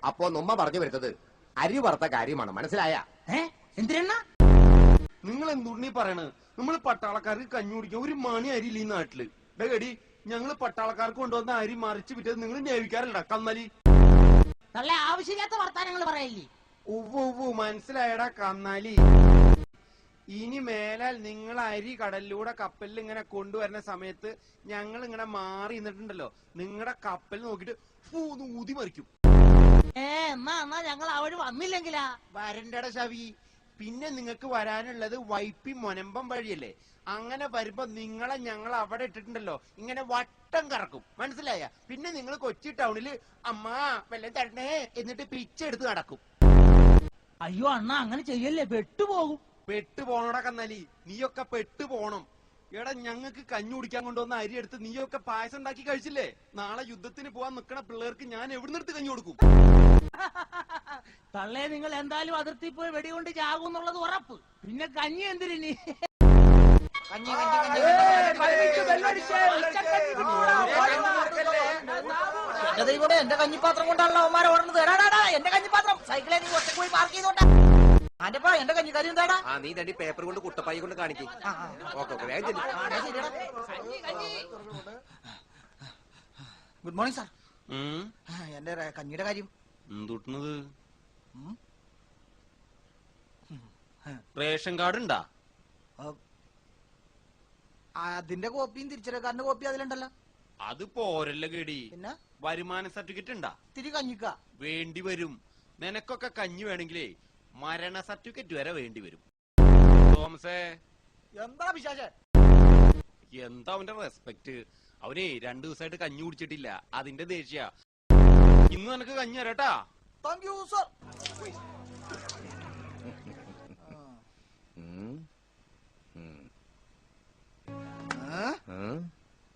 അപ്പോ നമ്മ പറഞ്ഞു വരുന്നത് അരി വറുത്ത കാര്യമാണ്, മനസ്സിലായ? എന്തിനാ നിങ്ങൾ എന്തുണ്ണി പറയണത്? നമ്മൾ പട്ടാളക്കാർക്ക് കഞ്ഞി കുടിക്കാൻ ഒരു മണി അരിയില്ല ഈ നാട്ടില്. ഗടി ഞങ്ങള് പട്ടാളക്കാർക്ക് കൊണ്ടുവന്ന അരി മറിച്ച് വിറ്റത് നിങ്ങൾ നേവിക്കാരല്ല കന്നാലി. നല്ല ആവശ്യമില്ലാത്ത വർത്താനങ്ങൾ പറയില്ലേ? ഉവ്വ് മനസ്സിലായടാ കന്നാലി. ഇനി മേലാൽ നിങ്ങൾ അരി കടലിലൂടെ കപ്പലിൽ ഇങ്ങനെ കൊണ്ടുവരുന്ന സമയത്ത് ഞങ്ങൾ ഇങ്ങനെ മാറി നിന്നിട്ടുണ്ടല്ലോ, നിങ്ങളുടെ കപ്പൽ നോക്കിട്ട് ഊതി മറിക്കും. എന്നാ ഞങ്ങൾ അവിടെ വന്നില്ലെങ്കിലാ? വരണ്ടട ശവി. പിന്നെ നിങ്ങൾക്ക് വരാനുള്ളത് വൈപ്പി മൊനമ്പം വഴിയല്ലേ. അങ്ങനെ വരുമ്പോ നിങ്ങളെ ഞങ്ങൾ അവിടെ ഇട്ടിട്ടുണ്ടല്ലോ, ഇങ്ങനെ വട്ടം കറക്കും, മനസ്സിലായ? പിന്നെ നിങ്ങൾ കൊച്ചി ടൗണില് അമ്മ വെള്ളം തരണേ എന്നിട്ട് പിച്ചെടുത്ത് നടക്കും. അയ്യോ അണ്ണ അങ്ങനെ ചെയ്യല്ലേ, പെട്ടുപോകും. പെട്ടുപോണോടാ കന്നാലി, നീയൊക്കെ പെട്ടുപോണം. എടാ ഞങ്ങൾക്ക് കഞ്ഞി കുടിക്കാൻ കൊണ്ടുവന്ന അരി എടുത്ത് നീയൊക്കെ പായസം ഉണ്ടാക്കി കഴിച്ചില്ലേ? നാളെ യുദ്ധത്തിന് പോവാൻ നിക്കണ പിള്ളേർക്ക് ഞാൻ എവിടുന്നെടുത്ത് കഞ്ഞി കൊടുക്കും? തള്ളേ, നിങ്ങൾ എന്തായാലും അതിർത്തി പോയി വെടികൊണ്ട് ചാകും എന്നുള്ളത് ഉറപ്പ്. പിന്നെ കഞ്ഞി എന്തിനി? എന്റെ കഞ്ഞിപ്പാത്രം കൊണ്ടാണല്ലോ അവന്മാരെ ഓടുന്നത്. എന്റെ കഞ്ഞിപ്പാത്രം സൈക്കിളെ നീ ഒറ്റ പോയി പാർക്ക് ചെയ്തോട്ടാ. ആന്റെപ്പാ എന്റെ കഞ്ഞിക്കാരി എന്താടാ? നീ തടി പേപ്പർ കൊണ്ട് കുട്ടപ്പായി കൊണ്ട് കാണിക്കും. Good morning sir. എന്റെ കഞ്ഞിയുടെ കാര്യം എന്തുട്ടണത്? റേഷൻ കാർഡ് ഉണ്ടാ? അതിന്റെ കോപ്പിയും തിരിച്ചറിയക്കാരന്റെ കോപ്പി അതിലുണ്ടല്ലോ. അത് പോരല്ലോ ഗഡി. പിന്നെ വരുമാന സർട്ടിഫിക്കറ്റ് ഉണ്ടാ? തിരി കഞ്ഞിക്ക വേണ്ടി വരും. നിനക്കൊക്കെ കഞ്ഞി വേണമെങ്കിലേ മരണ സർട്ടിഫിക്കറ്റ് വരെ വേണ്ടി വരും. തോമസേ, എന്താ വിശേഷം? എന്താ അവന്റെ റെസ്പെക്ട്? അവനെ 2 ദിവസമായിട്ട് കഞ്ഞി കുടിച്ചിട്ടില്ല, അതിന്റെ ദേഷ്യ. ഇന്ന് നിനക്ക് കഞ്ഞി തരാട്ടാ. Thank you sir.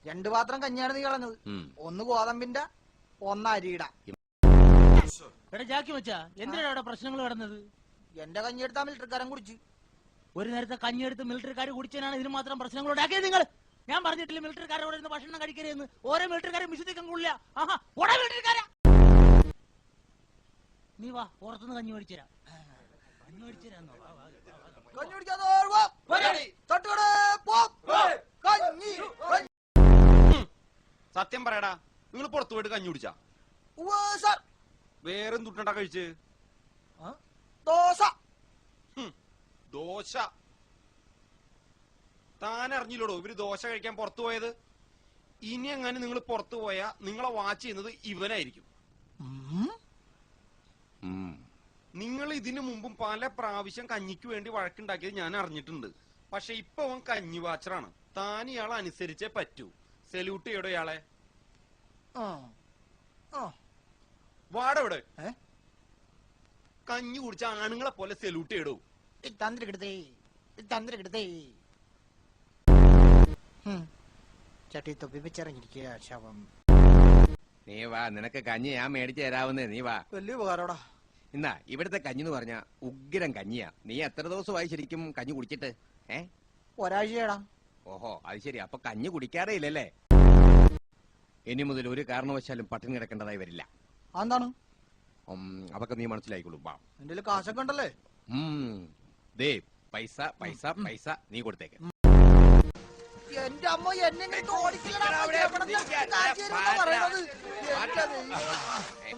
2 പാത്രം കഞ്ഞിയാണ് നീ കളഞ്ഞത്. 1 ഗോതമ്പിന്റെ 1 അരിയുടെ. ജാക്കി വെച്ചാ എന്തിനാ അവിടെ പ്രശ്നങ്ങൾ കിടന്നത്? എന്റെ കഞ്ഞി എടുത്താ മിലിറ്ററിക്കാരൻ കുടിച്ച്. ഒരു നേരത്തെ കഞ്ഞി എടുത്ത് മിലിറ്ററിക്കാർ കുടിച്ചതിനാണ് ഇതിന് മാത്രം പ്രശ്നങ്ങൾ ഉണ്ടാക്കിയത്. നിങ്ങൾ ഞാൻ പറഞ്ഞിട്ടില്ല മിലിറ്ററിക്കാരോട് ഇരുന്ന് ഭക്ഷണം കഴിക്കരുതെന്ന്? ഓരോ മിലിറ്ററിക്കാരും വിശ്വസിക്കാൻ കൊള്ളില്ല. മിലിറ്ററിക്കാരാ. നീ വാ, പുറത്തുനിന്ന് കഞ്ഞി മേടിച്ചുതരാം. കഞ്ഞി മേടിച്ചുതരാന്നോ? സത്യം പറയടാ, നിങ്ങൾ പുറത്തു പോയിട്ട് കഞ്ഞി കുടിച്ചാ? വേറെന്ത് തുട്ടണ്ടാ കഴിച്ച്? ദോശ. ദോശ താൻ അറിഞ്ഞില്ലോടോ ഇവര് ദോശ കഴിക്കാൻ പുറത്തു പോയത്? ഇനി എങ്ങനെ നിങ്ങൾ പുറത്തു പോയാ നിങ്ങളെ വാച്ച് ചെയ്യുന്നത് ഇവനായിരിക്കും. നിങ്ങൾ ഇതിനു മുമ്പും പല പ്രാവശ്യം കഞ്ഞിക്ക് വേണ്ടി വഴക്കുണ്ടാക്കിയത് ഞാൻ അറിഞ്ഞിട്ടുണ്ട്. പക്ഷെ ഇപ്പൊ അവൻ കഞ്ഞി വാച്ചറാണ്. താൻ ഇയാളെ അനുസരിച്ചേ പറ്റൂ. സെല്യൂട്ട് ചെയ്യടോ ഇയാളെ. വാടവിടെ കഞ്ഞി കുടിച്ച ആണുങ്ങളെ പോലെ സെല്യൂട്ട് ചെയ്യടോ. ചട്ടി തൊപ്പി വെച്ചിറങ്ങിയിരിക്കുക ശവം. നീ വാ, നിനക്ക് കഞ്ഞി ഞാൻ മേടിച്ചു തരാവുന്നേ. നീ വാ. വലിയ ഉപകാരോടാ. എന്നാ ഇവിടുത്തെ കഞ്ഞി എന്ന് പറഞ്ഞ ഉഗ്രം കഞ്ഞിയാ. നീ എത്ര ദിവസമായി ശരിക്കും കഞ്ഞി കുടിച്ചിട്ട്? ഒരാഴ്ചയാടാ. ഓഹോ, അത് ശരി. അപ്പൊ കഞ്ഞി കുടിക്കാറേ ഇല്ലല്ലേ? ഇനി മുതൽ ഒരു കാരണവശാലും പട്ടിണി കിടക്കേണ്ടതായി വരില്ല. എന്താണ്? അതൊക്കെ നീ മനസ്സിലായിക്കോളും. വാ. എന്റെ കാശൊക്കെ ഉണ്ടല്ലേ? ദേ പൈസ പൈസ പൈസ നീ കൊടുത്തേക്ക്. എന്റെ അമ്മ എന്നെ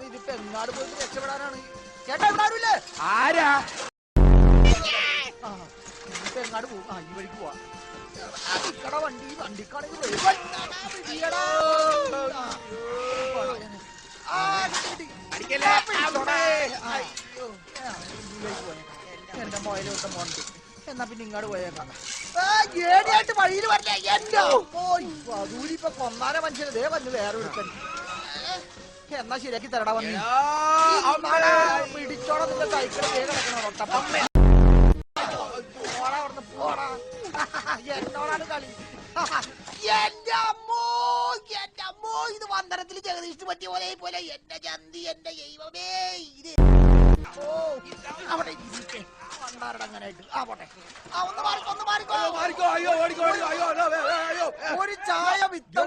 ഇതിപ്പോ എങ്ങാട് പോയിട്ട് രക്ഷപ്പെടാനാണ്. ചേട്ടാ ഇവിടെ ആരുമില്ലേ? ആരാ? ഇപ്പൊ എങ്ങാട് പോകും? ഈ വഴിക്ക് പോവാ. വണ്ടി വണ്ടിക്കാണെങ്കിൽ എന്റെ മോയിലോട്ട് മോണ്ട്. എന്നാ പിന്നെ ഇങ്ങോട്ട് പോയേക്കാം. ഏടിയായിട്ട് വഴിയിൽ വരല്ലേ? എന്റെ ദൂരിപ്പൊ കൊന്നാനെ മനുഷ്യന് ദേ വന്ന് വേറെ എടുക്കൻ. എന്നാ ശരിയാക്കി തരടാ വന്നി. പിടിച്ചോടെ നിന്റെ സൈക്കിൾ കിടക്കണം. പോടാ അവിടുന്ന് പോടാ. എന്നോടാണ് കളി. എന്റെ അമ്മോ ഇത് വന്ദനത്തിൽ ജഗദീഷിന് പറ്റിയ പോലെ എന്റെ ചന്തി എന്റെ ദൈവമേ. ഇത് അവിടെ അങ്ങനായിട്ട് ഒരു ചായ വിത്ത്